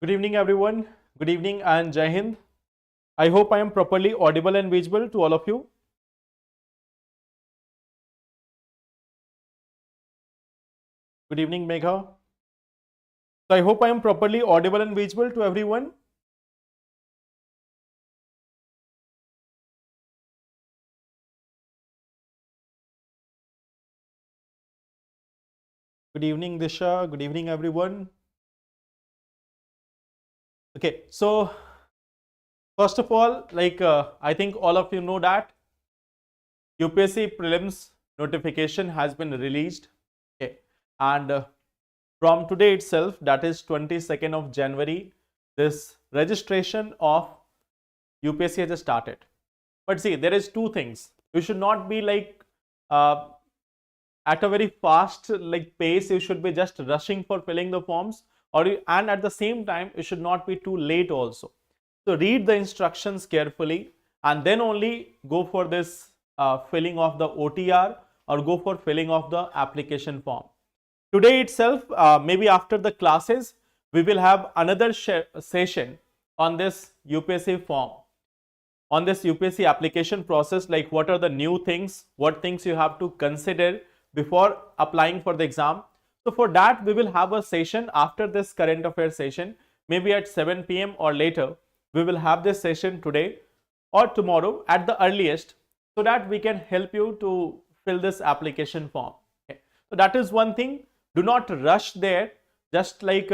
Good evening, everyone. Good evening and Jai Hind. I hope I am properly audible and visible to all of you. Good evening, Megha. So I hope I am properly audible and visible to everyone. Good evening, Disha. Good evening, everyone. Okay, so first of all, I think all of you know that UPSC prelims notification has been released. Okay, and from today itself, that is 22nd of January, this registration of UPSC has started. But see, there is two things. You should not be uh, at a very fast pace. You should be just rushing for filling the forms, and at the same time, you should not be too late also. So read the instructions carefully and then only go for this filling of the OTR or go for filling of the application form. Today itself, maybe after the classes, we will have another session on this UPSC form, on this UPSC application process, like what are the new things, what things you have to consider before applying for the exam. So for that, we will have a session after this current affairs session, maybe at 7 p.m. or later. We will have this session today or tomorrow at the earliest, so that we can help you to fill this application form. Okay. So that is one thing. Do not rush there, just like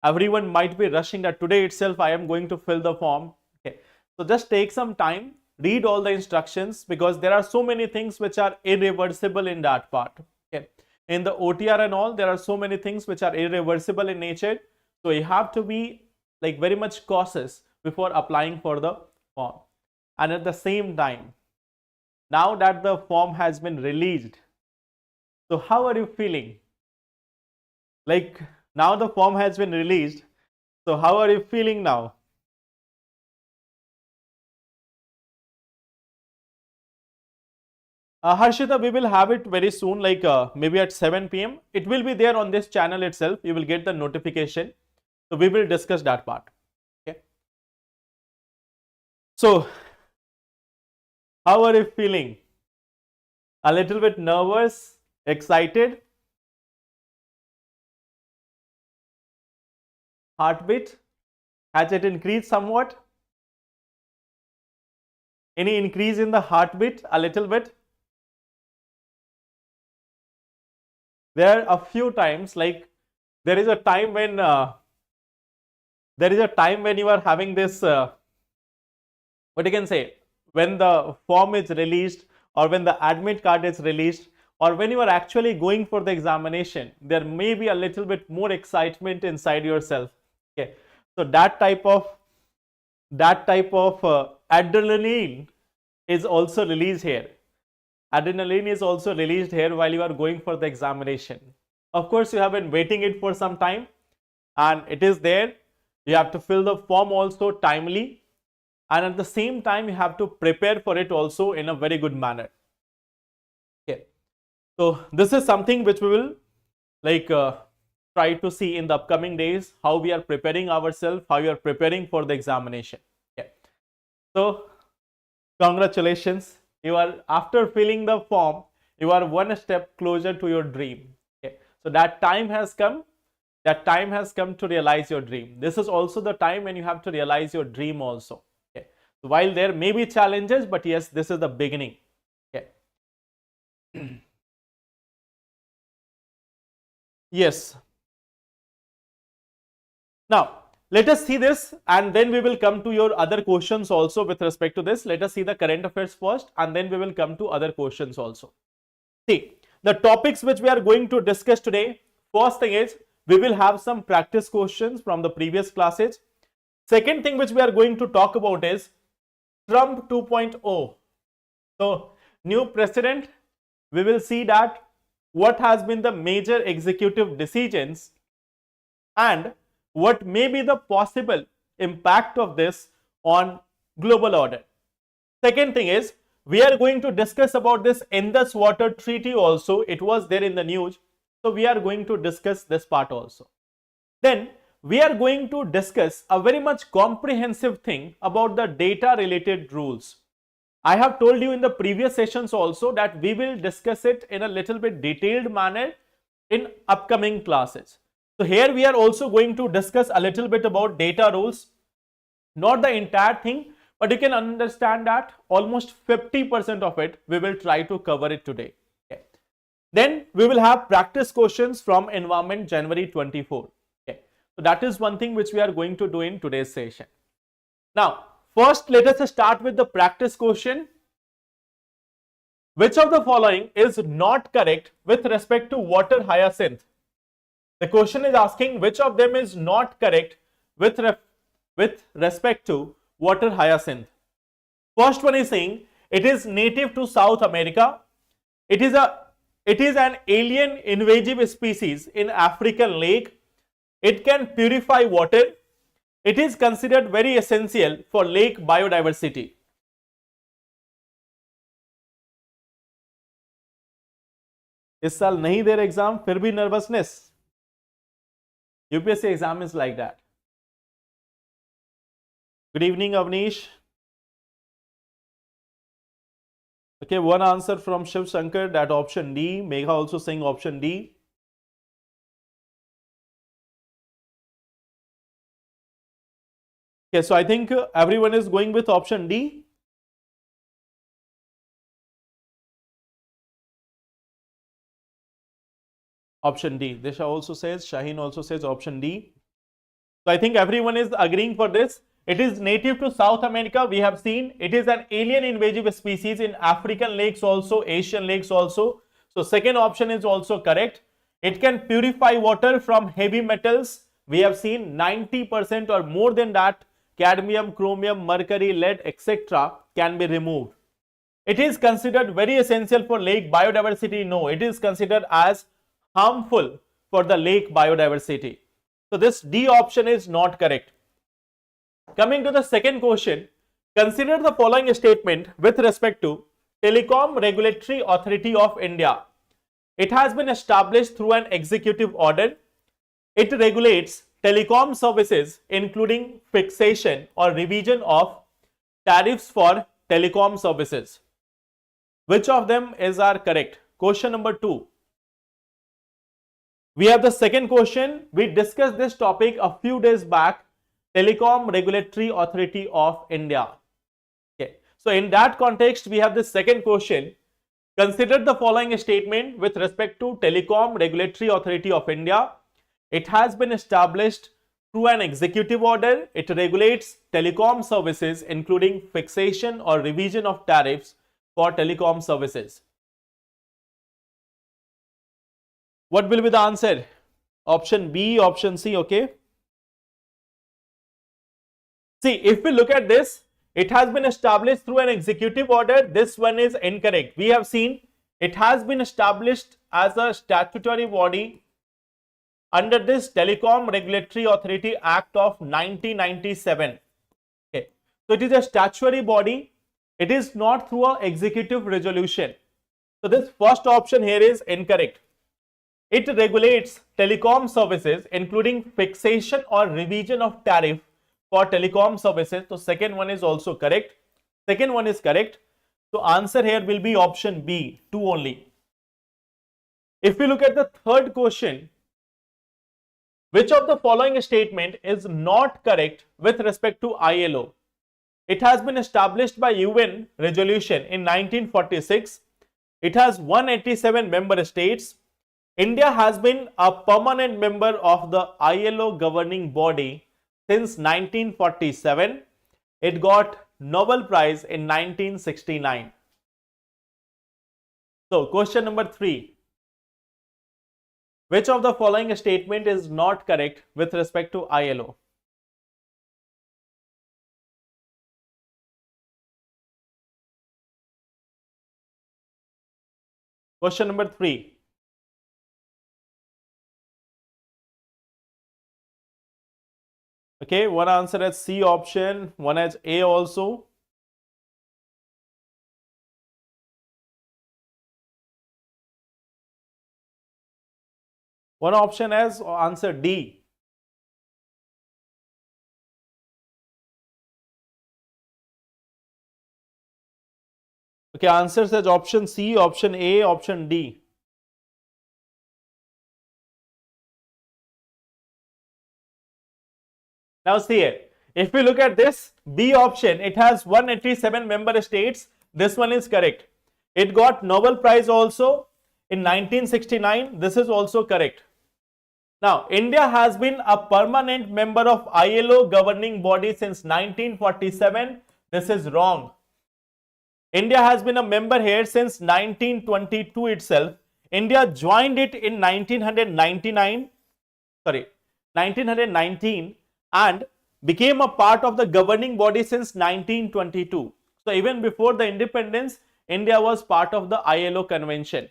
everyone might be rushing that today itself I am going to fill the form. Okay. So just take some time, read all the instructions, because there are so many things which are irreversible in that part. Okay. In the OTR and all, there are so many things which are irreversible in nature. So you have to be very much cautious before applying for the form. And at the same time, now that the form has been released, so how are you feeling? Like, now the form has been released, so how are you feeling now? Harshita, we will have it very soon, maybe at 7 p.m. It will be there on this channel itself. You will get the notification. So we will discuss that part. Okay. So, how are you feeling? A little bit nervous, excited? Heartbeat? Has it increased somewhat? Any increase in the heartbeat? A little bit? There are a few times, like there is a time when you are having this what you can say, when the form is released or when the admit card is released or when you are actually going for the examination, there may be a little bit more excitement inside yourself. Okay, so that type of adrenaline is also released here. Adrenaline is also released here while you are going for the examination. Of course, you have been waiting it for some time and it is there. You have to fill the form also timely, and at the same time you have to prepare for it also in a very good manner. Okay, so this is something which we will try to see in the upcoming days, how we are preparing ourselves, how you are preparing for the examination. Okay, so congratulations, you are, after filling the form, you are one step closer to your dream. Okay, so that time has come to realize your dream. This is also the time when you have to realize your dream also. Okay, so while there may be challenges, but yes, this is the beginning. Okay. Yes. Now let us see this and then we will come to your other questions also with respect to this. Let us see the current affairs first and then we will come to other questions also. See, the topics which we are going to discuss today, first thing is we will have some practice questions from the previous classes. Second thing which we are going to talk about is Trump 2.0. So, new president, we will see that what has been the major executive decisions and what may be the possible impact of this on global order. Second thing is, we are going to discuss about this Indus water treaty also. It was there in the news. So we are going to discuss this part also. Then we are going to discuss a very much comprehensive thing about the data related rules. I have told you in the previous sessions also that we will discuss it in a little bit detailed manner in upcoming classes. So here we are also going to discuss a little bit about data rules, not the entire thing, but you can understand that almost 50% of it we will try to cover it today. Okay. Then we will have practice questions from environment January 24. Okay. So that is one thing which we are going to do in today's session. Now, first let us start with the practice question. Which of the following is not correct with respect to water hyacinth? The question is asking which of them is not correct with respect to water hyacinth. First one is saying it is native to South America. It is an alien invasive species in African lake. It can purify water. It is considered very essential for lake biodiversity. इस साल नहीं दे रहे exam फिर भी nervousness. UPSC exam is like that. Good evening, Avnish. Okay, one answer from Shiv Shankar, that option D. Megha also saying option D. Okay, so I think everyone is going with option D. Option D. Disha also says, Shaheen also says option D. So I think everyone is agreeing for this. It is native to South America. We have seen it is an alien invasive species in African lakes also, Asian lakes also. So second option is also correct. It can purify water from heavy metals. We have seen 90% or more than that cadmium, chromium, mercury, lead, etc. can be removed. It is considered very essential for lake biodiversity. No, it is considered as harmful for the lake biodiversity. So this D option is not correct. Coming to the second question, consider the following statement with respect to Telecom Regulatory Authority of India. It has been established through an executive order. It regulates telecom services including fixation or revision of tariffs for telecom services. Which of them are correct? Question number 2. We have the second question. We discussed this topic a few days back. Telecom Regulatory Authority of India. Okay. So in that context, we have the second question. Consider the following statement with respect to Telecom Regulatory Authority of India. It has been established through an executive order. It regulates telecom services including fixation or revision of tariffs for telecom services. What will be the answer? Option B, option C, okay? See, if we look at this, it has been established through an executive order. This one is incorrect. We have seen it has been established as a statutory body under this Telecom Regulatory Authority Act of 1997. Okay. So it is a statutory body. It is not through an executive resolution. So this first option here is incorrect. It regulates telecom services including fixation or revision of tariff for telecom services. So second one is also correct. Second one is correct. So answer here will be option B, 2 only. If we look at the third question, which of the following statement is not correct with respect to ILO? It has been established by UN resolution in 1946. It has 187 member states. India has been a permanent member of the ILO governing body since 1947. It got Nobel Prize in 1969. So question number 3. Which of the following statement is not correct with respect to ILO? Question number 3. Okay, one answer has C option, one has A also. One option has answer D. Okay, answer says option C, option A, option D. Now see here, if we look at this B option, it has 187 member states. This one is correct. It got Nobel Prize also in 1969. This is also correct. Now, India has been a permanent member of ILO governing body since 1947. This is wrong. India has been a member here since 1922 itself. India joined it in 1919 and became a part of the governing body since 1922. So even before the independence, India was part of the ILO convention.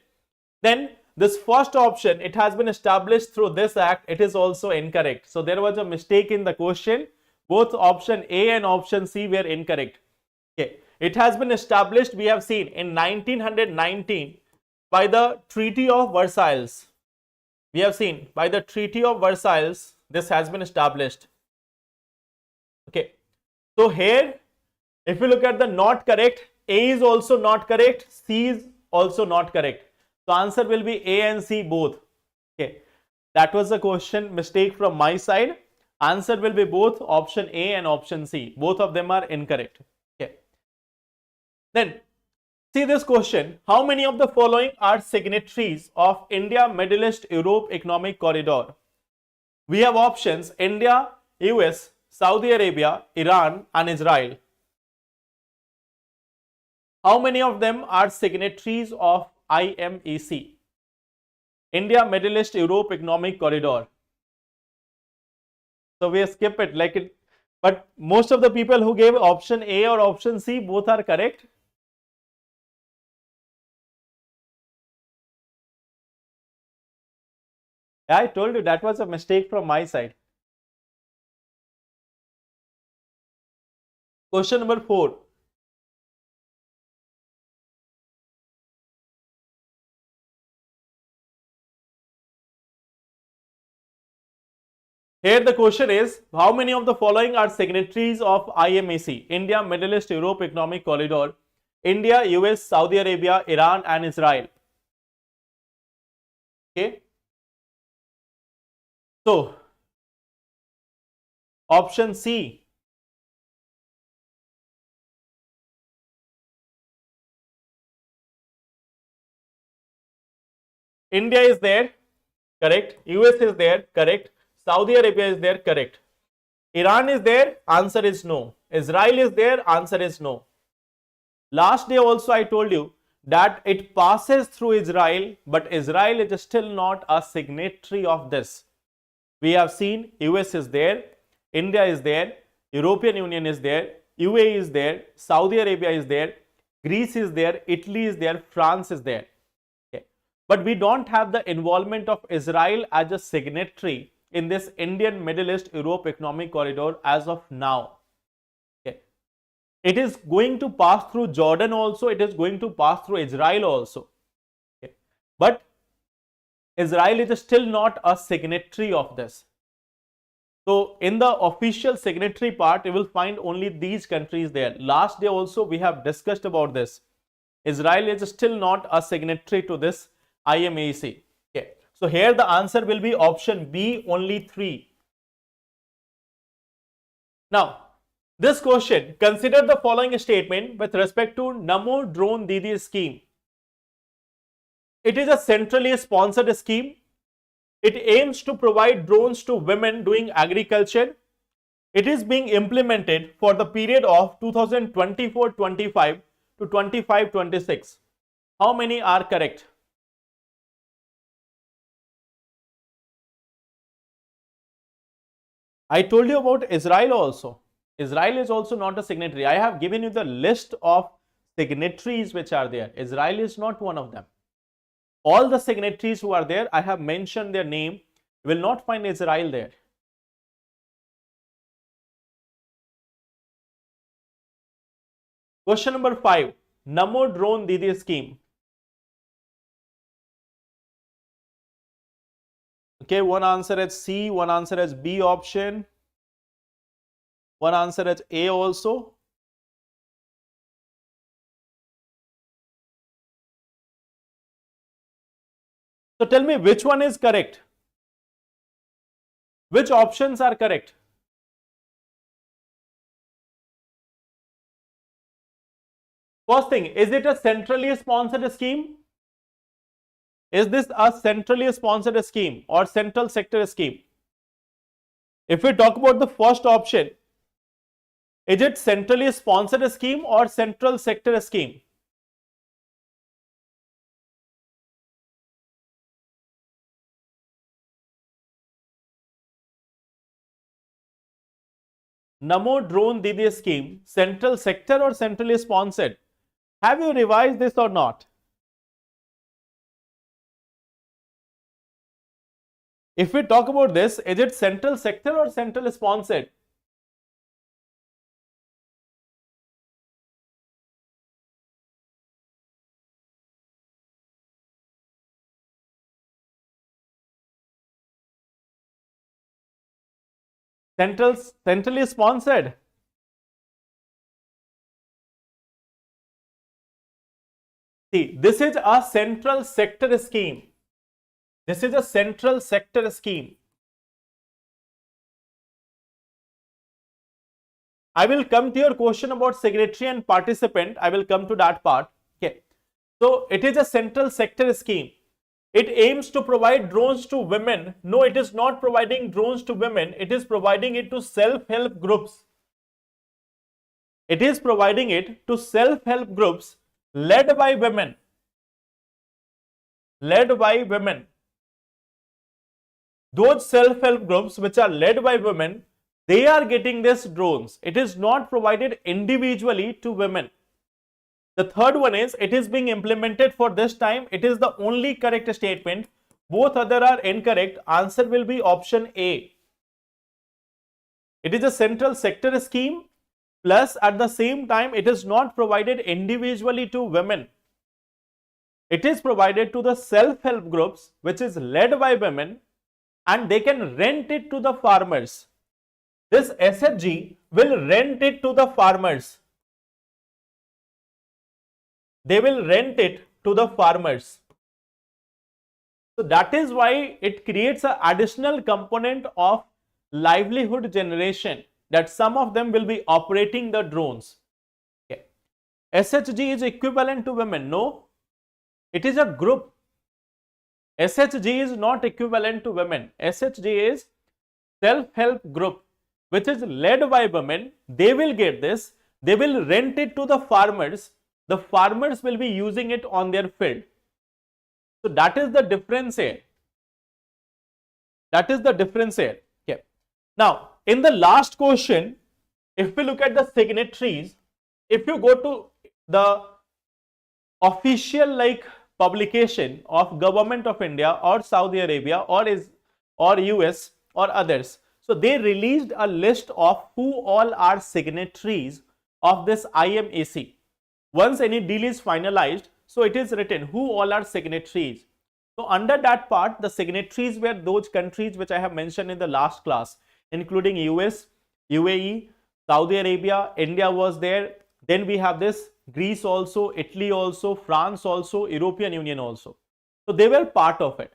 Then this first option, it has been established through this act, it is also incorrect. So there was a mistake in the question. Both option A and option C were incorrect. Okay. It has been established, we have seen, in 1919 by the Treaty of Versailles. We have seen by the Treaty of Versailles, this has been established. Okay. So here, if you look at the not correct, A is also not correct, C is also not correct. So answer will be A and C both. Okay. That was the question, mistake from my side. Answer will be both option A and option C. Both of them are incorrect. Okay. Then see this question. How many of the following are signatories of India Middle East Europe Economic Corridor? We have options India, US, Saudi Arabia, Iran and Israel. How many of them are signatories of IMEC? India Middle East Europe Economic Corridor. So we skip it like it, but most of the people who gave option A or option C, both are correct. I told you that was a mistake from my side. Question number 4. Here the question is, how many of the following are signatories of IMEC, India Middle East Europe Economic Corridor? India, US, Saudi Arabia, Iran and Israel. Okay. So, option C. India is there, correct. US is there, correct. Saudi Arabia is there, correct. Iran is there, answer is no. Israel is there, answer is no. Last day also I told you that it passes through Israel, but Israel is still not a signatory of this. We have seen US is there, India is there, European Union is there, UAE is there, Saudi Arabia is there, Greece is there, Italy is there, France is there. Okay. But we don't have the involvement of Israel as a signatory in this Indian Middle East Europe Economic Corridor as of now. Okay. It is going to pass through Jordan also, it is going to pass through Israel also. Okay. But Israel is still not a signatory of this. So in the official signatory part, you will find only these countries there. Last day also we have discussed about this. Israel is still not a signatory to this IMEC. Okay. So here the answer will be option B, only 3. Now, this question, consider the following statement with respect to Namo Drone Didi scheme. It is a centrally sponsored scheme. It aims to provide drones to women doing agriculture. It is being implemented for the period of 2024-25 to 25-26. How many are correct? I told you about Israel also. Israel is also not a signatory. I have given you the list of signatories which are there. Israel is not one of them. All the signatories who are there, I have mentioned their name. You will not find Israel there. Question number 5. Namo Drone Didi scheme. Okay, one answer is C, one answer is B option, one answer is A also. So tell me which one is correct? Which options are correct? First thing, is it a centrally sponsored scheme? Is this a centrally sponsored scheme or central sector scheme? If we talk about the first option, is it centrally sponsored scheme or central sector scheme? Namo Drone Didi scheme, central sector or centrally sponsored? Have you revised this or not? If we talk about this, is it central sector or central sponsored? Centrally sponsored. See, this is a central sector scheme. This is a central sector scheme. I will come to your question about signatory and participant. I will come to that part. Okay. So it is a central sector scheme. It aims to provide drones to women. No, it is not providing drones to women. It is providing it to self-help groups. It is providing it to self-help groups led by women. Led by women. Those self-help groups which are led by women, they are getting these drones. It is not provided individually to women. The third one is, it is being implemented for this time. It is the only correct statement. Both other are incorrect. Answer will be option A. It is a central sector scheme, plus at the same time it is not provided individually to women. It is provided to the self-help groups which is led by women, and they can rent it to the farmers. This SFG will rent it to the farmers. They will rent it to the farmers. So that is why it creates an additional component of livelihood generation, that some of them will be operating the drones. Okay. SHG is equivalent to women. No, it is a group. SHG is not equivalent to women. SHG is self-help group which is led by women. They will get this. They will rent it to the farmers. The farmers will be using it on their field. So that is the difference here. That is the difference here. Okay. Now, in the last question, if we look at the signatories, if you go to the official publication of Government of India or Saudi Arabia or US or others, so they released a list of who all are signatories of this IMAC. Once any deal is finalized, so it is written who all are signatories. So under that part, the signatories were those countries which I have mentioned in the last class, including US, UAE, Saudi Arabia, India was there. Then we have this Greece also, Italy also, France also, European Union also. So they were part of it.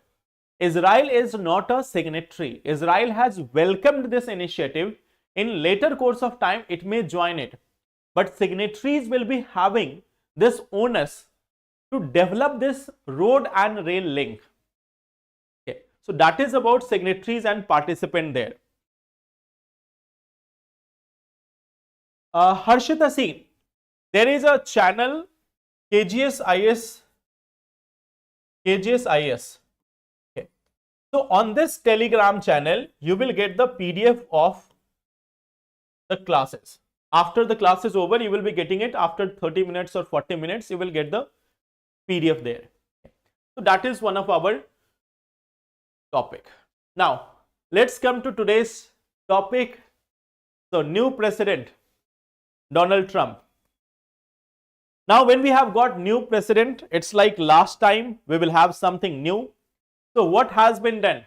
Israel is not a signatory. Israel has welcomed this initiative. In later course of time, it may join it. But signatories will be having this onus to develop this road and rail link. Okay. So that is about signatories and participant there. Harshita C, there is a channel KGS IAS. Okay. So on this Telegram channel, you will get the PDF of the classes. After the class is over, you will be getting it after 30 minutes or 40 minutes, you will get the PDF there. So that is one of our topic. Now, let's come to today's topic. So, new president, Donald Trump. Now, when we have got new president, it's like last time we will have something new. So, what has been done?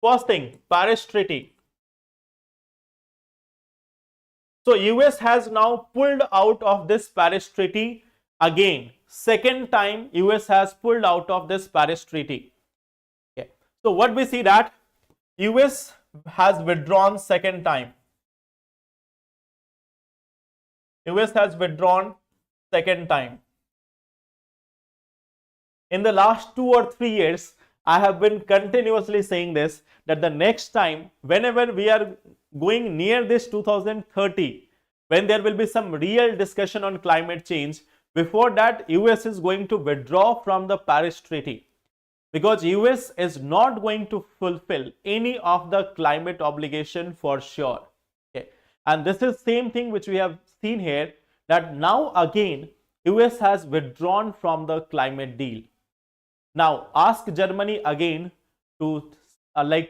First thing, Paris Treaty. So, US has now pulled out of this Paris Treaty again. Second time US has pulled out of this Paris Treaty. So what we see that US has withdrawn second time. US has withdrawn second time. In the last 2 or 3 years, I have been continuously saying this, that the next time, whenever we are going near this 2030, when there will be some real discussion on climate change, before that, US is going to withdraw from the Paris Treaty, because US is not going to fulfill any of the climate obligation for sure. Okay. And this is same thing which we have seen here, that now again US has withdrawn from the climate deal. Now ask Germany again to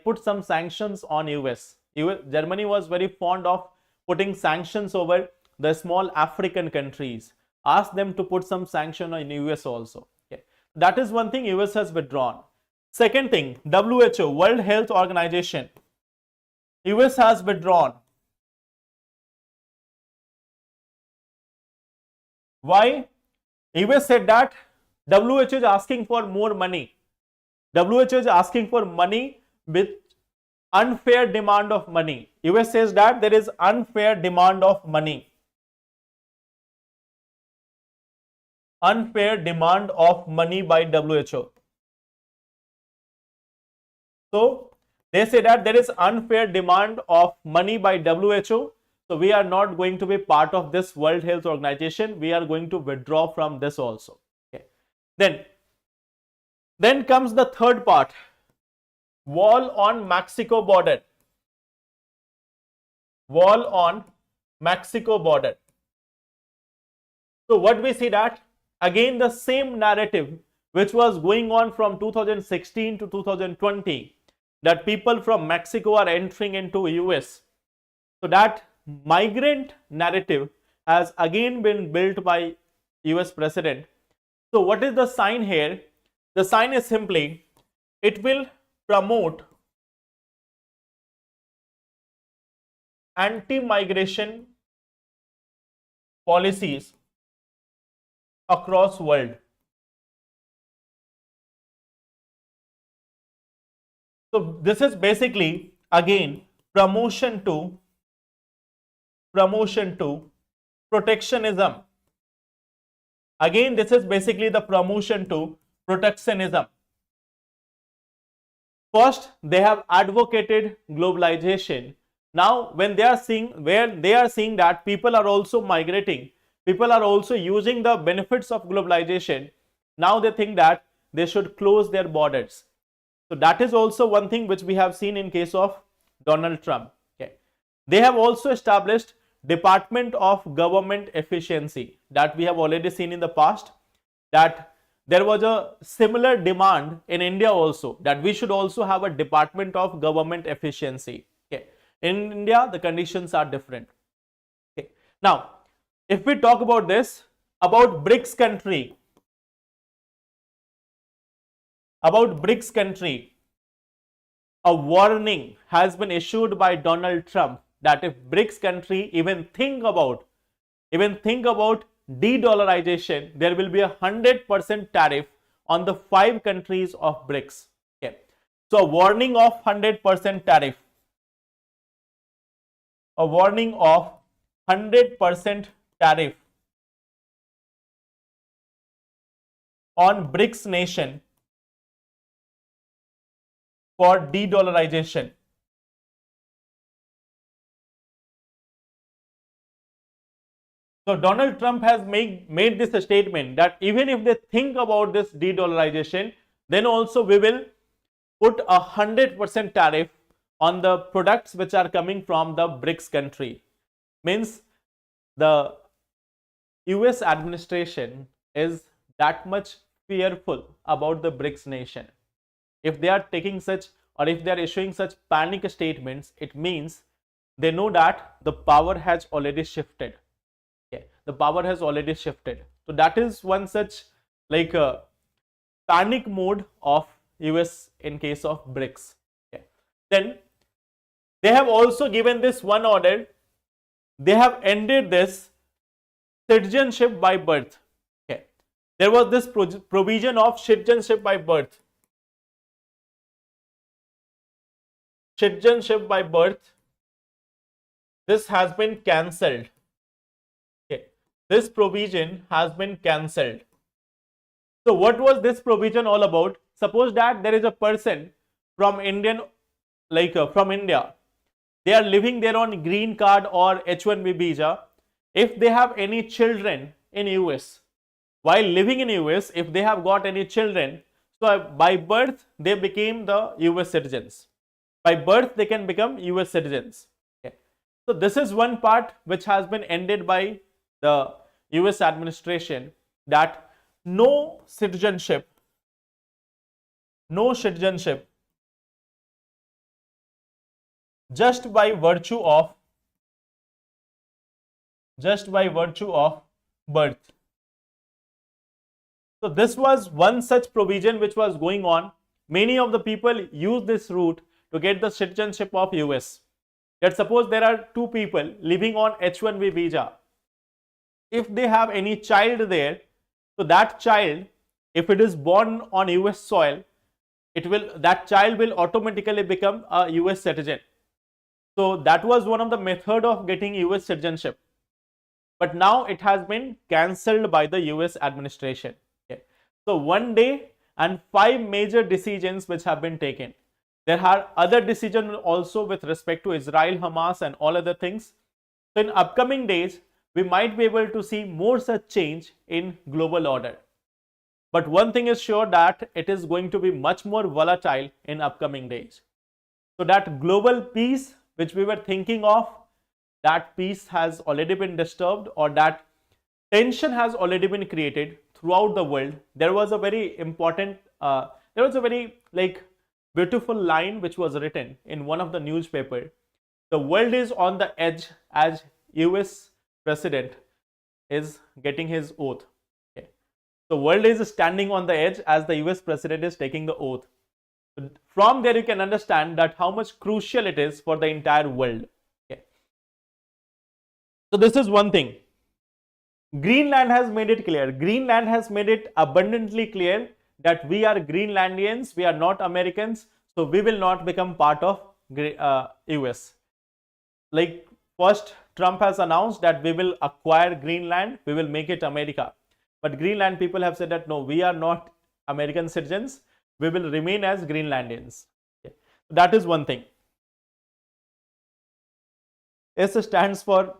put some sanctions on US. Germany was very fond of putting sanctions over the small African countries. Ask them to put some sanction on US also. Okay. That is one thing US has withdrawn. Second thing, WHO, World Health Organization. US has withdrawn. Why? US said that WHO is asking for more money. WHO is asking for money with unfair demand of money. US says that there is unfair demand of money. Unfair demand of money by WHO. So they say that there is unfair demand of money by WHO. So we are not going to be part of this World Health Organization. We are going to withdraw from this also. Okay. Then comes the third part. Wall on Mexico border. Wall on Mexico border. So what we see that again the same narrative which was going on from 2016 to 2020, that people from Mexico are entering into US. So that migrant narrative has again been built by US president. So what is the sign here? The sign is simply, it will promote anti-migration policies across world. So this is basically again promotion to protectionism. Again, this is basically the promotion to protectionism. First, they have advocated globalization. Now, when they are seeing that people are also migrating, people are also using the benefits of globalization, now they think that they should close their borders. So that is also one thing which we have seen in case of Donald Trump. Okay. They have also established Department of Government Efficiency, that we have already seen in the past, that there was a similar demand in India also, that we should also have a Department of Government Efficiency. Okay. In India, the conditions are different. Okay. Now, if we talk about this, about BRICS country, a warning has been issued by Donald Trump that if BRICS country even think about de-dollarization, there will be 100% tariff on the 5 countries of BRICS. Okay. So a warning of 100% tariff. A warning of 100% tariff on BRICS nation for de-dollarization. So Donald Trump has made this statement that even if they think about this de-dollarization, then also we will put 100% tariff on the products which are coming from the BRICS country. Means the US administration is that much fearful about the BRICS nation. If they are taking such, or if they are issuing such panic statements, it means they know that the power has already shifted. Okay. The power has already shifted. So that is one such like a panic mode of US in case of BRICS. Okay. Then they have also given this one order. They have ended this citizenship by birth. Okay. There was this provision of citizenship by birth. citizenship by birth, this has been cancelled. Okay. This provision has been cancelled. So what was this provision all about? Suppose that there is a person from from India. They are living there on green card or H1B visa. If they have any children in US, while living in US, if they have got any children, so by birth they became the US citizens. By birth they can become US citizens. Okay. So this is one part which has been ended by the US administration, that no citizenship just by virtue of birth. So this was one such provision which was going on. Many of the people use this route to get the citizenship of US. Let's suppose there are two people living on H1B visa. If they have any child there, so that child, if it is born on US soil, that child will automatically become a US citizen. So that was one of the method of getting US citizenship. But now it has been cancelled by the US administration. Okay. So one day and 5 major decisions which have been taken. There are other decisions also with respect to Israel, Hamas and all other things. So in upcoming days, we might be able to see more such change in global order. But one thing is sure, that it is going to be much more volatile in upcoming days. So that global peace which we were thinking of, that peace has already been disturbed, or that tension has already been created throughout the world. There was a very important, beautiful line which was written in one of the newspaper. The world is on the edge as US president is getting his oath. Okay. The world is standing on the edge as the US president is taking the oath. From there you can understand that how much crucial it is for the entire world. Okay. So this is one thing. Greenland has made it clear. Greenland has made it abundantly clear that we are Greenlandians, we are not Americans, so we will not become part of US. Like first, Trump has announced that we will acquire Greenland, we will make it America. But Greenland people have said that no, we are not American citizens, we will remain as Greenlandians. Okay. That is one thing. S stands for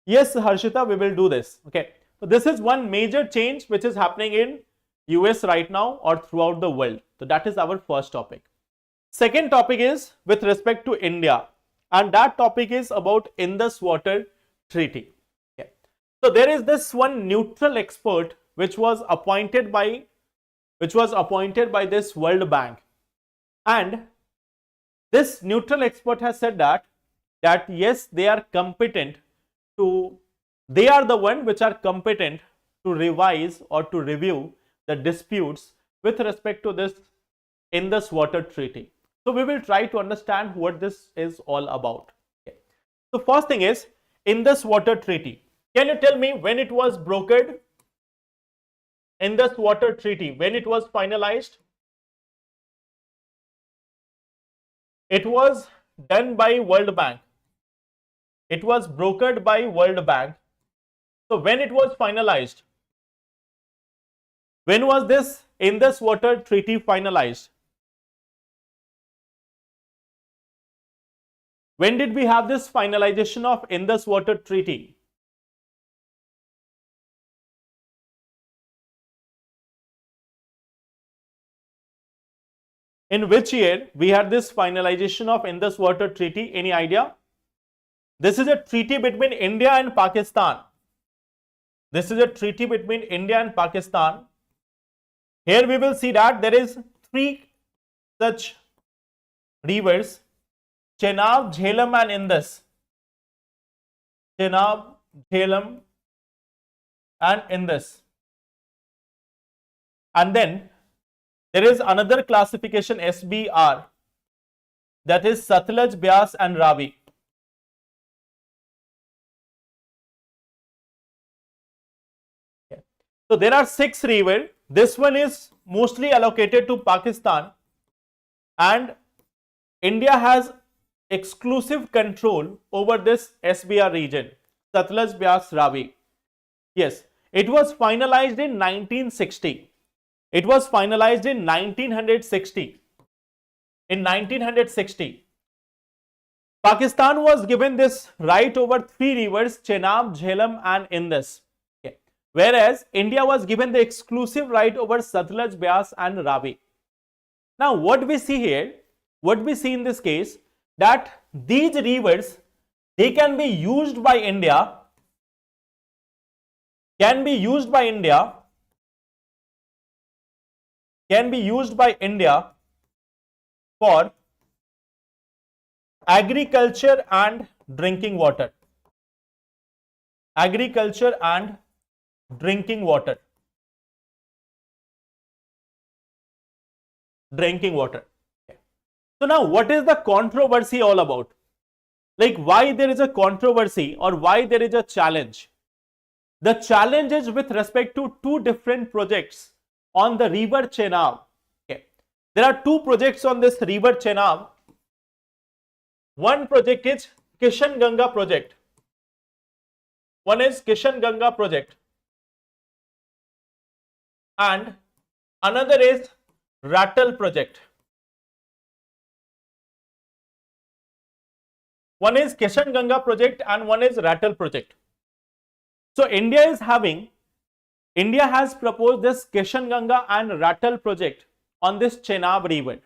yes, Harshita, we will do this. Okay. So this is one major change which is happening in US right now or throughout the world. So that is our first topic. Second topic is with respect to India, and that topic is about Indus Water Treaty. Okay. So there is this one neutral expert which was appointed by this World Bank, and this neutral expert has said that yes, they are competent to, they are the one which are competent to revise or to review the disputes with respect to this Indus Water Treaty. So we will try to understand what this is all about. Okay. So first thing is Indus Water Treaty. Can you tell me when it was brokered? Indus Water Treaty, when it was finalized? It was done by World Bank. It was brokered by World Bank. So when it was finalized? When was this Indus Water Treaty finalized? When did we have this finalization of Indus Water Treaty? In which year we had this finalization of Indus Water Treaty? Any idea? This is a treaty between India and Pakistan. This is a treaty between India and Pakistan. Here we will see that there is 3 such rivers: Chenab, Jhelum and Indus. Chenab, Jhelum and Indus. And then there is another classification, SBR, that is Satluj, Beas and Ravi. So there are 6 rivers. This one is mostly allocated to Pakistan, and India has exclusive control over this SBR region, Satluj, Beas, Ravi. Yes, it was finalized in 1960. It was finalized in 1960. In 1960, Pakistan was given this right over three rivers, Chenab, Jhelum and Indus. Okay. Whereas India was given the exclusive right over Satluj, Beas and Ravi. Now what we see here, what we see in this case, that these rivers, they can be used by India, for agriculture and drinking water. Agriculture and drinking water. Drinking water. Okay. So now what is the controversy all about? Like why there is a controversy or why there is a challenge? The challenge is with respect to two different projects on the river Chenab. Okay. There are two projects on this river Chenab. One project is Kishan Ganga project. One is Kishan Ganga project. And another is Rattle project. One is Kishan Ganga project and one is Rattle project. So India has proposed this Kishan Ganga and Rattle project on this Chenab river.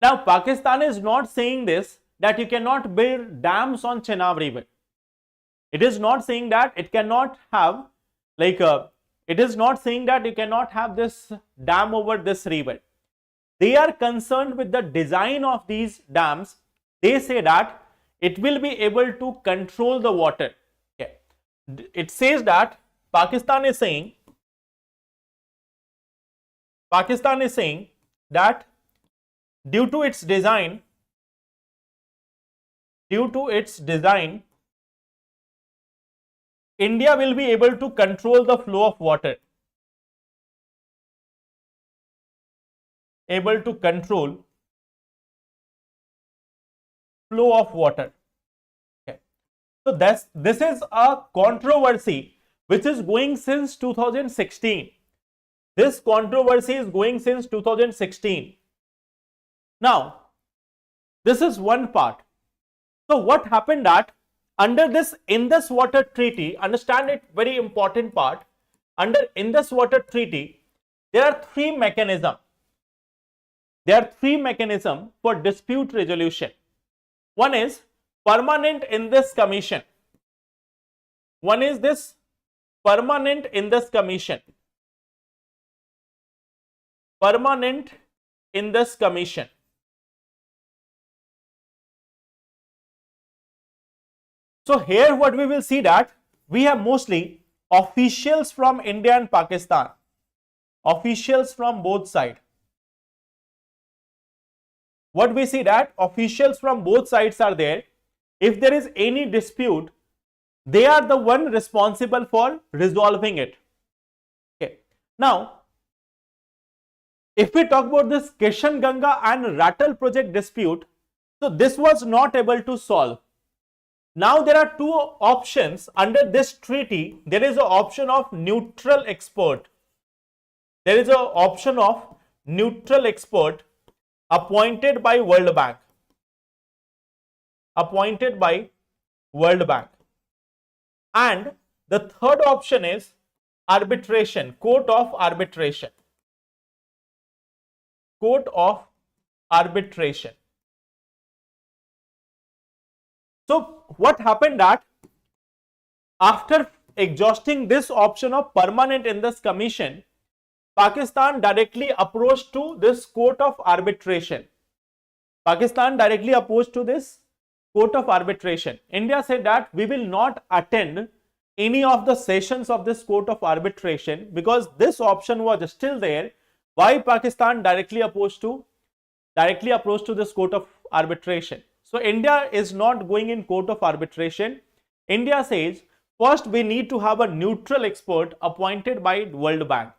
Now Pakistan is not saying this, that you cannot build dams on Chenab river. It is not saying that it cannot have it is not saying that you cannot have this dam over this river. They are concerned with the design of these dams. They say that it will be able to control the water. Okay. It says that Pakistan is saying that due to its design, India will be able to control the flow of water. Able to control flow of water. Okay. So this is a controversy which is going since 2016. This controversy is going since 2016. Now, this is one part. So what happened that under this Indus Water Treaty, understand it, very important part. Under Indus Water Treaty, there are three mechanisms. There are three mechanisms for dispute resolution. One is Permanent Indus Commission. One is this Permanent Indus Commission. Permanent Indus Commission. So here what we will see that we have mostly officials from India and Pakistan. Officials from both sides. What we see that officials from both sides are there. If there is any dispute, they are the one responsible for resolving it. Okay. Now, if we talk about this Kishan Ganga and Rattle project dispute, so this was not able to solve. Now there are two options under this treaty. There is an option of neutral expert. There is an option of neutral expert appointed by World Bank. Appointed by World Bank. And the third option is arbitration, court of arbitration. Court of arbitration. So what happened that after exhausting this option of Permanent Indus Commission, Pakistan directly approached to this court of arbitration. Pakistan directly approached to this court of arbitration. India said that we will not attend any of the sessions of this court of arbitration because this option was still there. Why Pakistan directly approached to this court of arbitration? So India is not going in court of arbitration. India says first we need to have a neutral expert appointed by World Bank.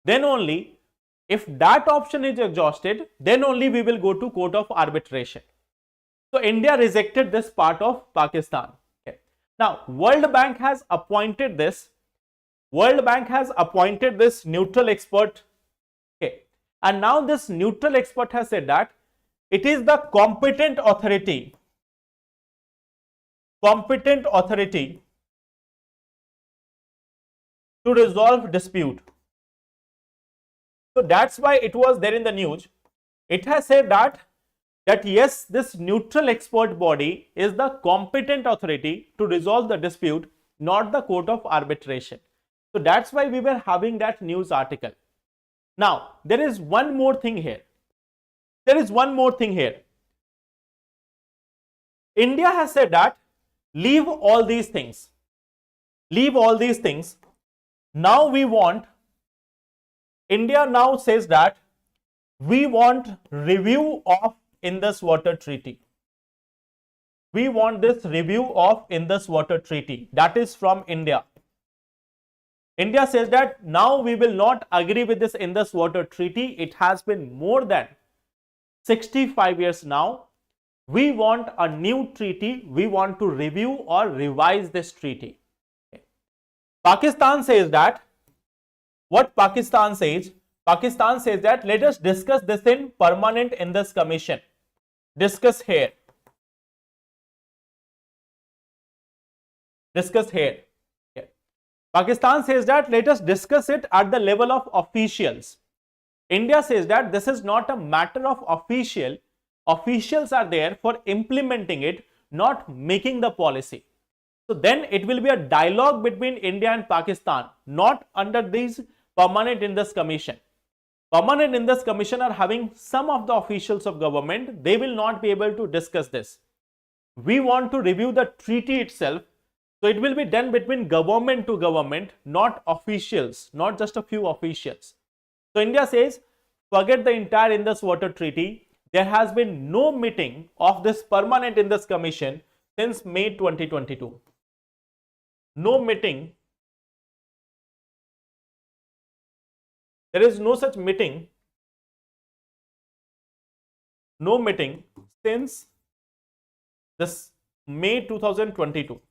Then only If that option is exhausted, then only we will go to court of arbitration. So India rejected this part of Pakistan. Okay. Now World Bank has appointed this. World Bank has appointed this neutral expert. Okay. And now this neutral expert has said that it is the competent authority to resolve dispute. So that's why it was there in the news. It has said that yes, this neutral expert body is the competent authority to resolve the dispute, not the court of arbitration. So that's why we were having that news article. Now, there is one more thing here. India has said that leave all these things. Now we want, India now says that we want review of Indus Water Treaty. We want this review of Indus Water Treaty. That is from India. India says that now we will not agree with this Indus Water Treaty. It has been more than 65 years now. We want a new treaty. We want to review or revise this treaty. Okay. Pakistan says that, what Pakistan says? Pakistan says that let us discuss this in permanent Indus Commission. Discuss here. Okay. Pakistan says that let us discuss it at the level of officials. India says that this is not a matter of official. Officials are there for implementing it, not making the policy. So then it will be a dialogue between India and Pakistan, not under these permanent Indus Commission. Permanent Indus Commission are having some of the officials of government. They will not be able to discuss this. We want to review the treaty itself. So it will be done between government to government, not officials, not just a few officials. So India says, forget the entire Indus Water Treaty. There has been no meeting of this permanent Indus Commission since May 2022. No meeting. There is no such meeting. No meeting since this May 2022.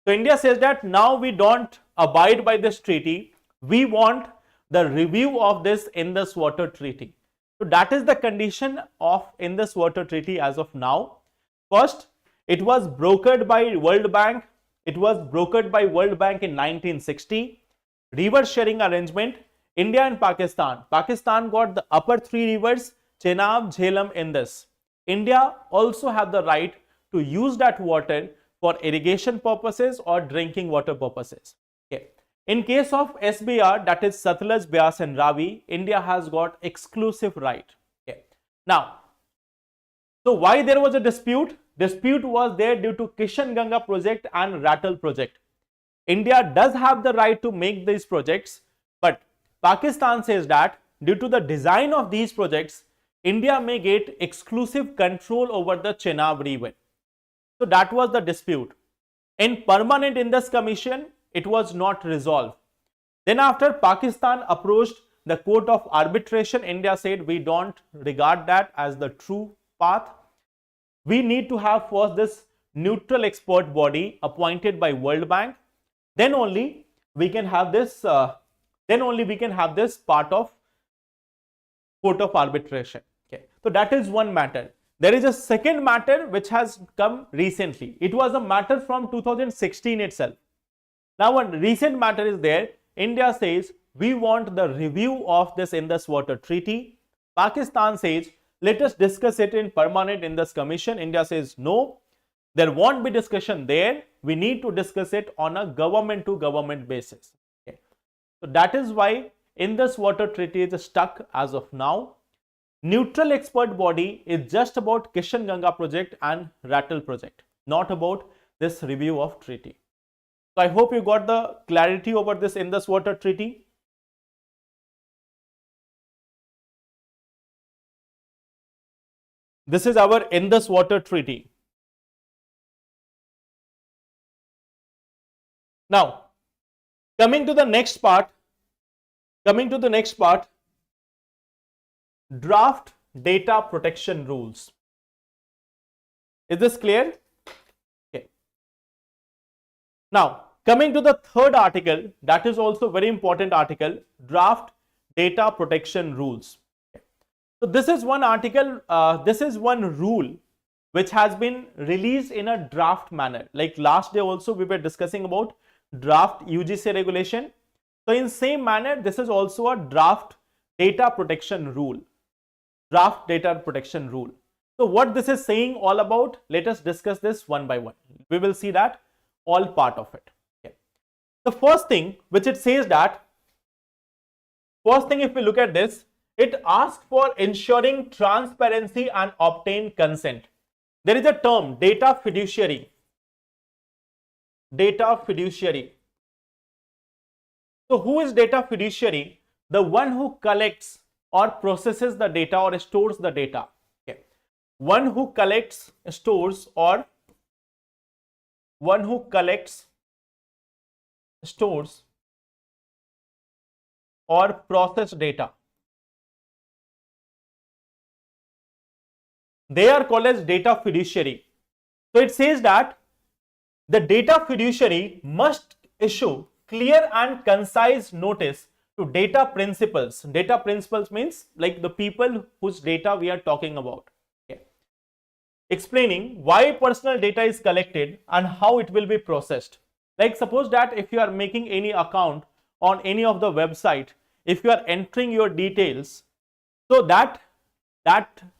So India says that now we don't abide by this treaty. We want the review of this Indus Water Treaty. So that is the condition of Indus Water Treaty as of now. First, it was brokered by World Bank. It was brokered by World Bank in 1960. River sharing arrangement, India and Pakistan. Pakistan got the upper three rivers, Chenab, Jhelum, Indus. India also have the right to use that water for irrigation purposes or drinking water purposes. Okay. In case of SBR, that is Satluj, Beas and Ravi, India has got exclusive right. Okay. Now, so why there was a dispute? Dispute was there due to Kishan Ganga project and Rattle project. India does have the right to make these projects, but Pakistan says that due to the design of these projects, India may get exclusive control over the Chenab River. So that was the dispute. In permanent Indus Commission, it was not resolved. Then after Pakistan approached the court of arbitration, India said we don't regard that as the true path. We need to have first this neutral expert body appointed by World Bank. Then only we can have this. Part of court of arbitration. Okay. So that is one matter. There is a second matter which has come recently. It was a matter from 2016 itself. Now one recent matter is there. India says we want the review of this Indus Water Treaty. Pakistan says let us discuss it in permanent Indus Commission. India says no, there won't be discussion there. We need to discuss it on a government to government basis. Okay. So that is why Indus Water Treaty is stuck as of now. Neutral expert body is just about Kishan Ganga project and Rattle project, not about this review of treaty. So I hope you got the clarity over this Indus Water Treaty. This is our Indus Water Treaty. Now, Coming to the next part, draft data protection rules. Is this clear? Okay. Now, coming to the third article, that is also very important article, draft data protection rules. Okay. So this is one article, this is one rule which has been released in a draft manner. Like last day also we were discussing about draft UGC regulation. So in same manner, this is also a draft data protection rule. Draft data protection rule. So what this is saying all about, let us discuss this one by one. We will see that all part of it. Okay. The first thing which it says that, first thing if we look at this, it asks for ensuring transparency and obtain consent. There is a term, data fiduciary. Data fiduciary. So who is data fiduciary? The one who collects or processes the data or stores the data. Okay. One who collects, stores, or process data. They are called as data fiduciary. So it says that the data fiduciary must issue clear and concise notice to data principals. Data principals means like the people whose data we are talking about. Okay. Explaining why personal data is collected and how it will be processed. Like suppose that if you are making any account on any of the website, if you are entering your details, so that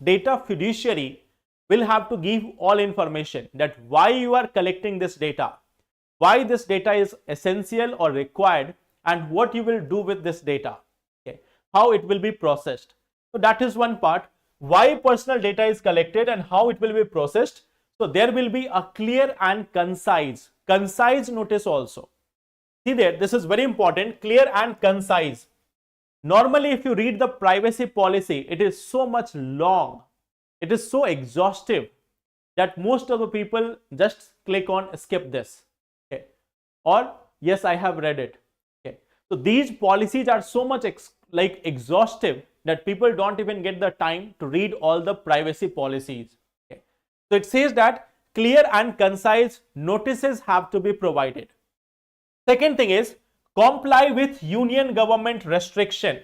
data fiduciary will have to give all information that why you are collecting this data, why this data is essential or required, and what you will do with this data, okay, how it will be processed. So that is one part, why personal data is collected and how it will be processed. So there will be a clear and concise notice also. See there, this is very important, clear and concise. Normally, if you read the privacy policy, it is so much long, it is so exhaustive that most of the people just click on skip this, okay, or yes, I have read it. Okay. So these policies are so much exhaustive that people don't even get the time to read all the privacy policies. Okay. So it says that clear and concise notices have to be provided. Second thing is, comply with union government restriction.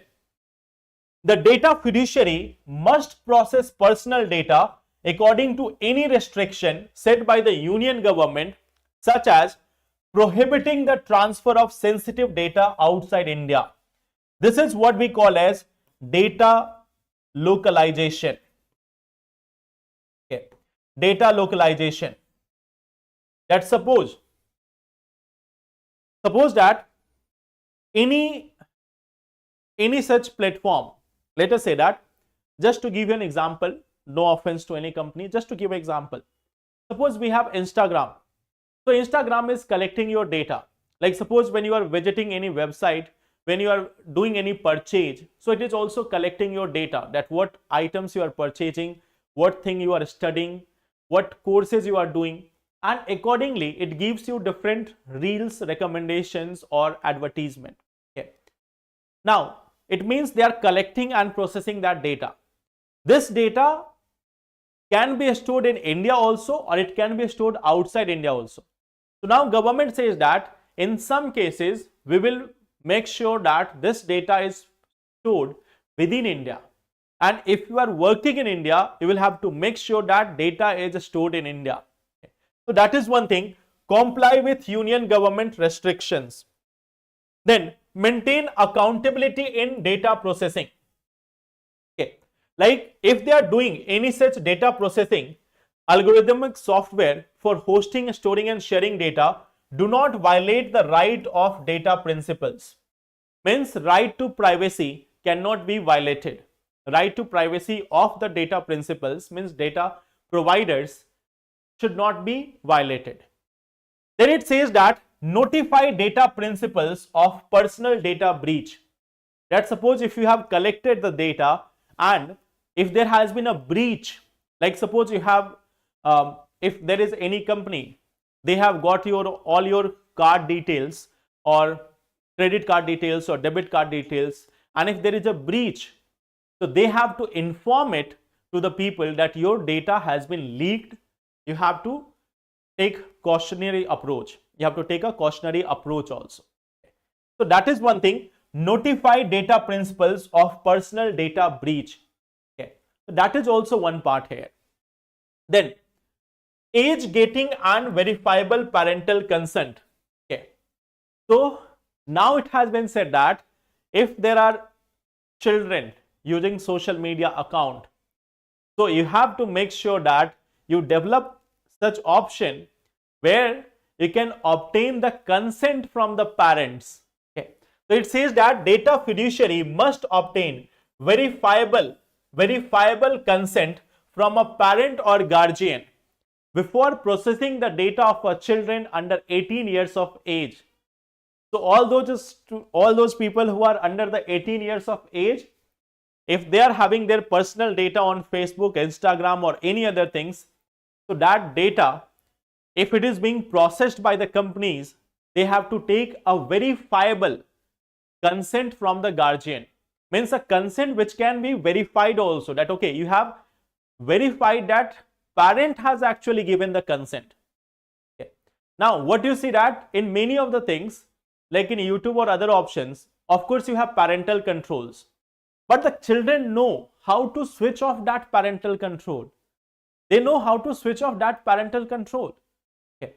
The data fiduciary must process personal data according to any restriction set by the union government, such as prohibiting the transfer of sensitive data outside India. This is what we call as data localization. Okay. Data localization. That suppose that any such platform, let us say that, just to give you an example, no offense to any company, just to give an example, suppose we have Instagram. So Instagram is collecting your data. Like suppose when you are visiting any website, when you are doing any purchase, so it is also collecting your data, that what items you are purchasing, what thing you are studying, what courses you are doing, and accordingly it gives you different reels, recommendations, or advertisement. Okay. Now it means they are collecting and processing that data. This data can be stored in India also, or it can be stored outside India also. So now government says that in some cases we will make sure that this data is stored within India, and if you are working in India, you will have to make sure that data is stored in India. Okay. So that is one thing, comply with union government restrictions. Then maintain accountability in data processing. Okay. Like if they are doing any such data processing, algorithmic software for hosting, storing, and sharing data do not violate the right of data principles. Means right to privacy cannot be violated. Right to privacy of the data principles means data providers should not be violated. Then it says that notify data principals of personal data breach. That suppose if you have collected the data and if there has been a breach, like suppose you have, if there is any company, they have got all your card details or credit card details or debit card details, and if there is a breach, so they have to inform it to the people that your data has been leaked. You have to take cautionary approach. You have to take a cautionary approach also. So that is one thing. Notify data principles of personal data breach. Okay, so that is also one part here. Then age gating and verifiable parental consent. Okay, so now it has been said that if there are children using social media account, so you have to make sure that you develop such option where you can obtain the consent from the parents. Okay, so it says that data fiduciary must obtain verifiable consent from a parent or guardian before processing the data of a children under 18 years of age. So all those people who are under the 18 years of age, if they are having their personal data on Facebook, Instagram or any other things, so that data, if it is being processed by the companies, they have to take a verifiable consent from the guardian. Means a consent which can be verified also, that okay, you have verified that parent has actually given the consent. Okay. Now what you see that in many of the things, like in YouTube or other options, of course you have parental controls, but the children know how to switch off that parental control. They know how to switch off that parental control. Okay.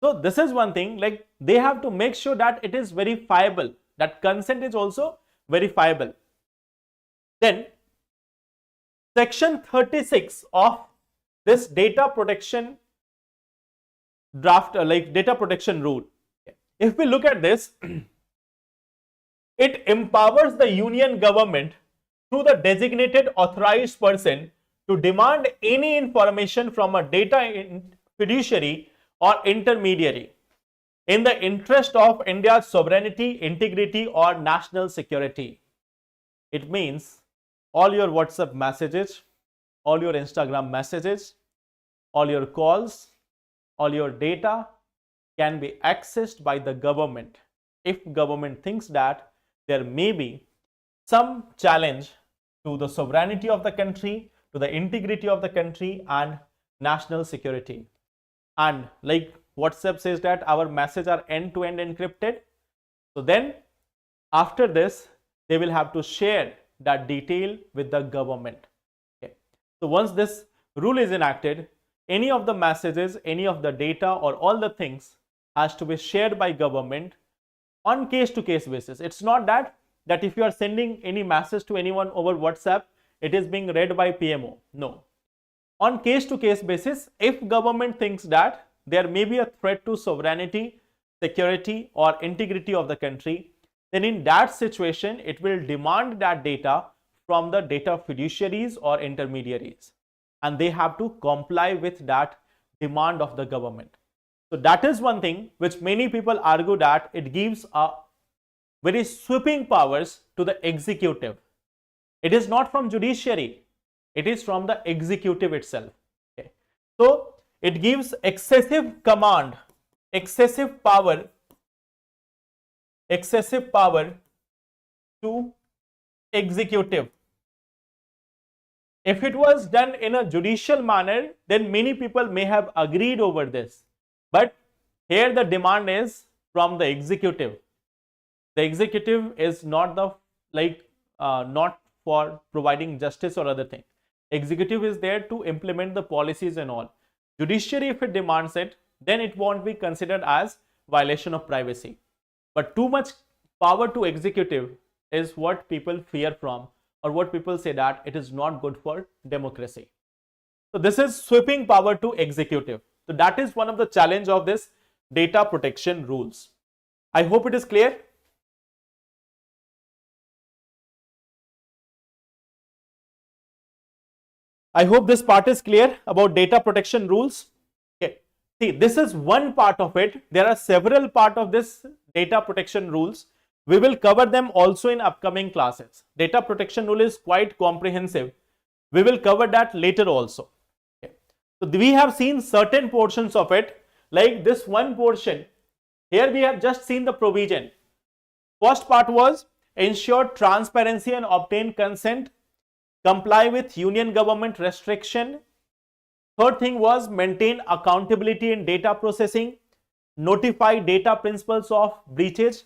So this is one thing, like they have to make sure that it is verifiable, that consent is also verifiable. Then section 36 of this data protection draft, like data protection rule. If we look at this, it empowers the union government through the designated authorized person to demand any information from a data fiduciary or intermediary in the interest of India's sovereignty, integrity or national security. It means all your WhatsApp messages, all your Instagram messages, all your calls, all your data can be accessed by the government if government thinks that there may be some challenge to the sovereignty of the country, to the integrity of the country and national security. And like WhatsApp says that our messages are end-to-end encrypted. So then after this, they will have to share that detail with the government. Okay. So once this rule is enacted, any of the messages, any of the data or all the things has to be shared by government on case-to-case basis. It's not that if you are sending any message to anyone over WhatsApp, it is being read by PMO. No. On case-to-case basis, if government thinks that there may be a threat to sovereignty, security or integrity of the country, then in that situation, it will demand that data from the data fiduciaries or intermediaries. And they have to comply with that demand of the government. So that is one thing which many people argue that it gives a very sweeping powers to the executive. It is not from judiciary, it is from the executive itself. Okay. So it gives excessive command, excessive power to executive. If it was done in a judicial manner, then many people may have agreed over this. But here the demand is from the executive. The executive is not the not for providing justice or other thing. Executive is there to implement the policies and all. Judiciary, if it demands it, then it won't be considered as violation of privacy. But too much power to executive is what people fear from, or what people say that it is not good for democracy. So this is sweeping power to executive. So that is one of the challenge of this data protection rules. I hope it is clear. I hope this part is clear about data protection rules. Okay. See, this is one part of it. There are several parts of this data protection rules. We will cover them also in upcoming classes. Data protection rule is quite comprehensive. We will cover that later also. Okay. So we have seen certain portions of it, like this one portion. Here we have just seen the provision. First part was ensure transparency and obtain consent, comply with union government restriction. Third thing was maintain accountability in data processing, notify data principles of breaches.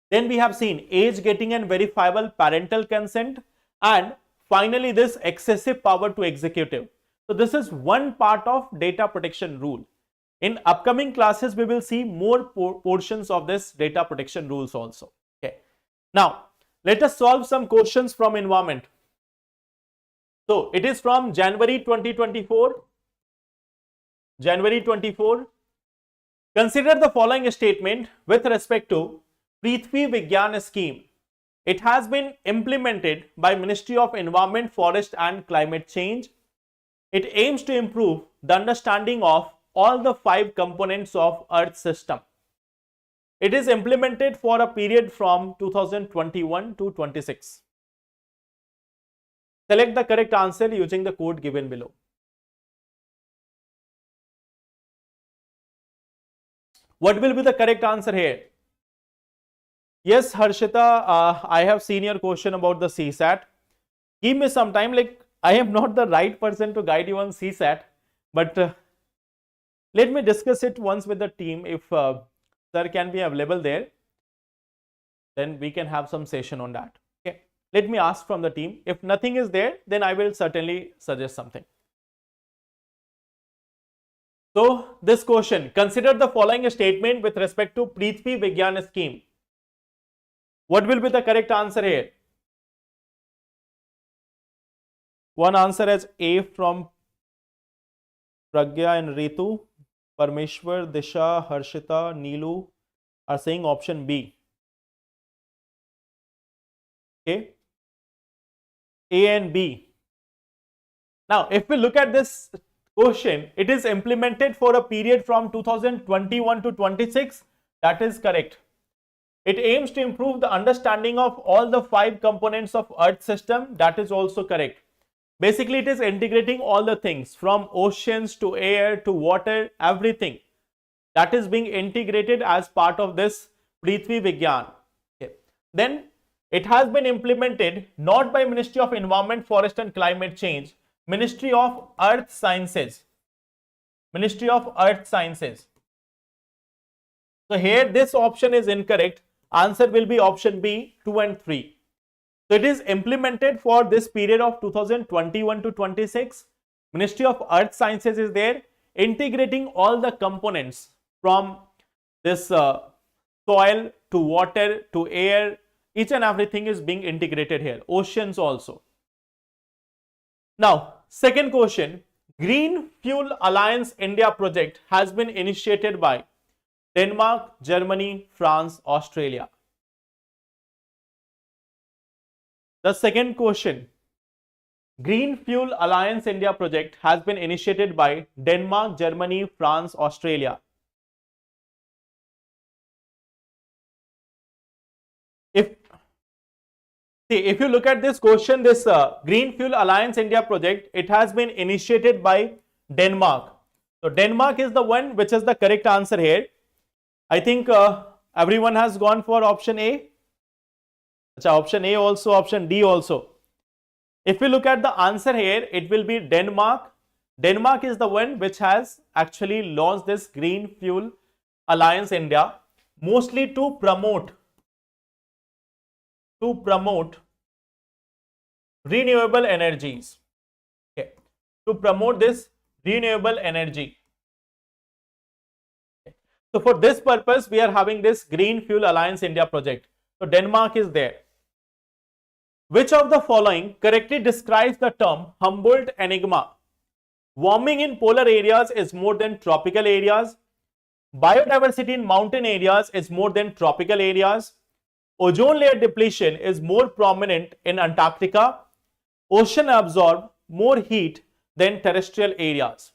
Then we have seen age getting and verifiable parental consent, and finally this excessive power to executive. So this is one part of data protection rule. In upcoming classes, we will see more portions of this data protection rules also. Okay. Now, let us solve some questions from environment. So it is from January 2024. January 24. Consider the following statement with respect to Prithvi Vigyan scheme. It has been implemented by Ministry of Environment, Forest and Climate Change. It aims to improve the understanding of all the 5 components of Earth system. It is implemented for a period from 2021 to 26. Select the correct answer using the code given below. What will be the correct answer here? Yes, Harshita, I have seen your question about the CSAT. Give me some time, like I am not the right person to guide you on CSAT, but let me discuss it once with the team. If sir can be available there, then we can have some session on that. Okay, let me ask from the team. If nothing is there, then I will certainly suggest something. So this question, consider the following statement with respect to Prithvi Vigyan scheme. What will be the correct answer here? One answer is A from Pragya and Ritu. Parmeshwar, Disha, Harshita, Neelu are saying option B. Okay. A and B. Now, if we look at this question, it is implemented for a period from 2021 to 26. That is correct. It aims to improve the understanding of all the 5 components of Earth system. That is also correct. Basically, it is integrating all the things from oceans to air to water, everything that is being integrated as part of this Prithvi Vigyan. Okay. Then it has been implemented not by Ministry of Environment, Forest and Climate Change, Ministry of Earth Sciences. Ministry of Earth Sciences. So here this option is incorrect. Answer will be option B, 2 and 3. So it is implemented for this period of 2021 to 26. Ministry of Earth Sciences is there, integrating all the components from this soil to water to air. Each and everything is being integrated here. Oceans also. Now, second question. Green Fuel Alliance India project has been initiated by Denmark, Germany, France, Australia. The second question, Green Fuel Alliance India project has been initiated by Denmark, Germany, France, Australia. If you look at this question, this Green Fuel Alliance India project, it has been initiated by Denmark. So Denmark is the one which is the correct answer here. I think everyone has gone for option A. Option A also, option D also. If we look at the answer here, it will be Denmark. Denmark is the one which has actually launched this Green Fuel Alliance India, mostly to promote renewable energies. Okay. To promote this renewable energy. Okay. So for this purpose, we are having this Green Fuel Alliance India project. So Denmark is there. Which of the following correctly describes the term Humboldt enigma? Warming in polar areas is more than tropical areas. Biodiversity in mountain areas is more than tropical areas. Ozone layer depletion is more prominent in Antarctica. Ocean absorb more heat than terrestrial areas.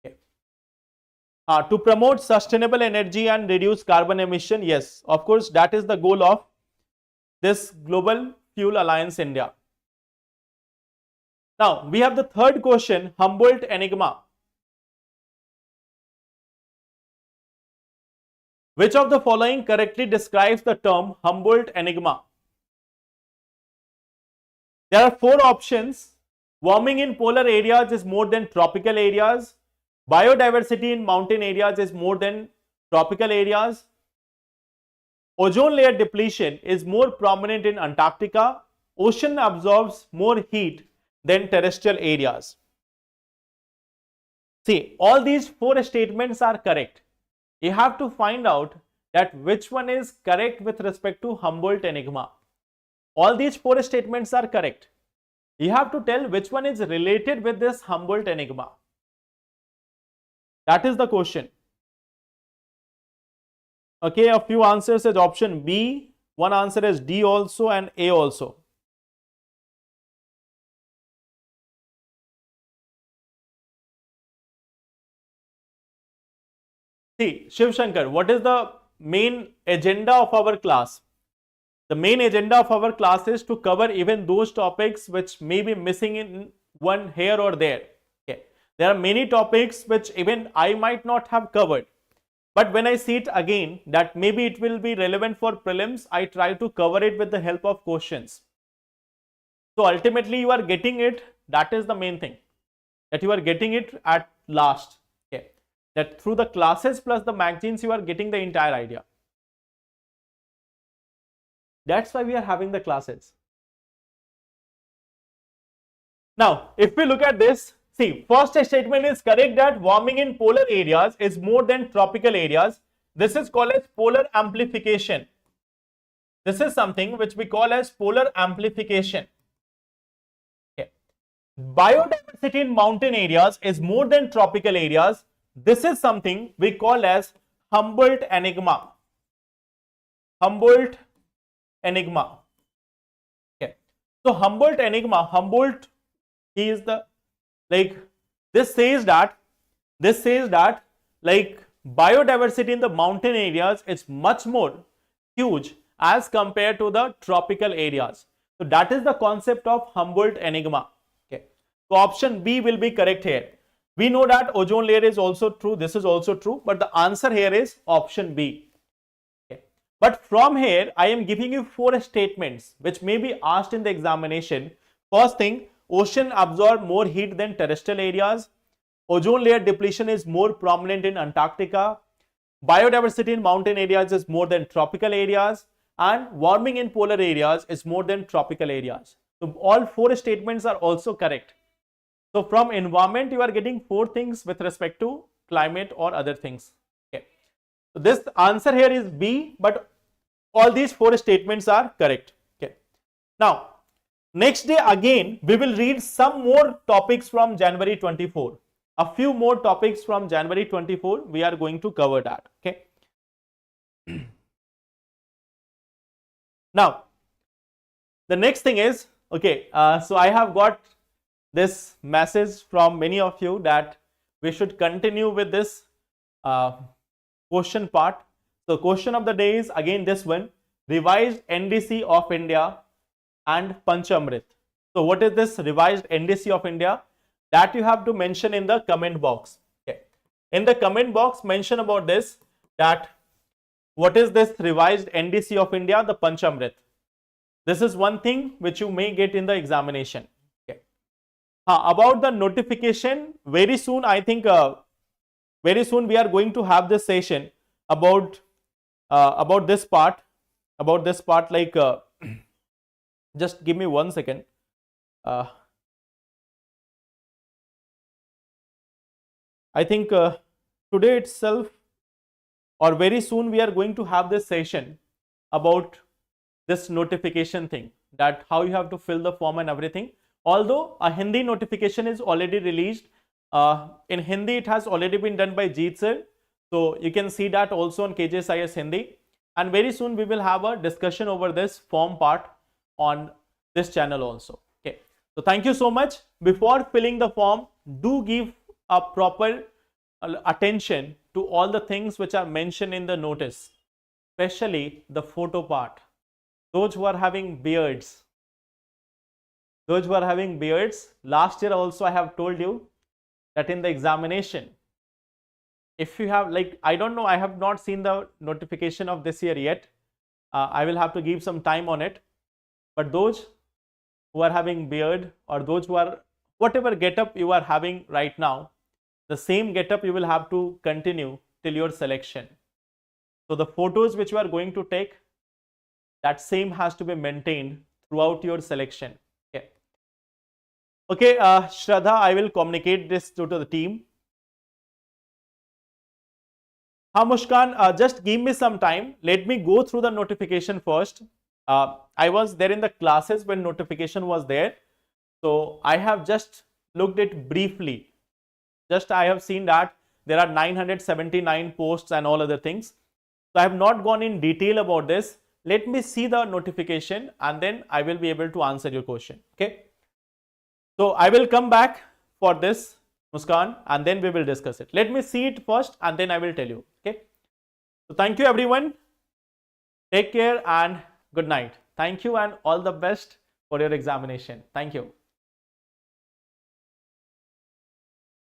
Okay. To promote sustainable energy and reduce carbon emission, yes, of course, that is the goal of this Global Fuel Alliance India. Now, we have the third question, Humboldt enigma. Which of the following correctly describes the term Humboldt enigma? There are four options. Warming in polar areas is more than tropical areas. Biodiversity in mountain areas is more than tropical areas. Ozone layer depletion is more prominent in Antarctica. Ocean absorbs more heat than terrestrial areas. See, all these four statements are correct. You have to find out that which one is correct with respect to Humboldt enigma. All these four statements are correct. You have to tell which one is related with this Humboldt enigma. That is the question. Okay, a few answers is option B, one answer is D also and A also. See, Shiv Shankar, what is the main agenda of our class? The main agenda of our class is to cover even those topics which may be missing in one here or there. Okay. There are many topics which even I might not have covered. But when I see it again, that maybe it will be relevant for prelims, I try to cover it with the help of questions. So ultimately you are getting it, that is the main thing, that you are getting it at last. Okay. That through the classes plus the magazines you are getting the entire idea. That's why we are having the classes. Now, if we look at this, see, first statement is correct that warming in polar areas is more than tropical areas. This is called as polar amplification. This is something which we call as polar amplification. Okay. Biodiversity in mountain areas is more than tropical areas. This is something we call as Humboldt enigma. Humboldt enigma. Okay. So Humboldt enigma, Humboldt, he is the, like, this says that like biodiversity in the mountain areas is much more huge as compared to the tropical areas. So that is the concept of Humboldt enigma. Okay. So option B will be correct here. We know that ozone layer is also true. This is also true, but the answer here is option B. Okay. But from here, I am giving you four statements which may be asked in the examination. First thing, ocean absorb more heat than terrestrial areas. Ozone layer depletion is more prominent in Antarctica. Biodiversity in mountain areas is more than tropical areas. And warming in polar areas is more than tropical areas. So all four statements are also correct. So from environment, you are getting four things with respect to climate or other things. Okay. So this answer here is B, but all these four statements are correct. Okay. Now, next day again, we will read some more topics from January 24. A few more topics from January 24, we are going to cover that. Okay. Now, the next thing is, okay, so I have got this message from many of you that we should continue with this question part. So question of the day is again this one, revised NDC of India and Panchamrit. So what is this revised NDC of India? That you have to mention in the comment box. Okay. In the comment box, mention about this, that what is this revised NDC of India, the Panchamrit. This is one thing which you may get in the examination. Okay. About the notification, very soon, I think very soon we are going to have this session about this part, like just give me 1 second. I think today itself or very soon we are going to have this session about this notification thing, that how you have to fill the form and everything. Although a Hindi notification is already released, in Hindi it has already been done by Jeet sir. So you can see that also on KGS IAS Hindi. And very soon we will have a discussion over this form part on this channel also. Okay. So thank you so much. Before filling the form, do give a proper attention to all the things which are mentioned in the notice, especially the photo part. Those who are having beards, last year also I have told you that in the examination, if you have, like, I don't know, I have not seen the notification of this year yet. I will have to give some time on it. But those who are having beard, or those who are, whatever getup you are having right now, the same getup you will have to continue till your selection. So the photos which you are going to take, that same has to be maintained throughout your selection. Okay. Okay, Shraddha, I will communicate this to the team. Muskan, just give me some time. Let me go through the notification first. I was there in the classes when notification was there. So I have just looked it briefly. Just I have seen that there are 979 posts and all other things. So I have not gone in detail about this. Let me see the notification and then I will be able to answer your question. Okay. So I will come back for this, Muskan, and then we will discuss it. Let me see it first and then I will tell you. Okay. So thank you everyone. Take care and good night. Thank you and all the best for your examination. Thank you.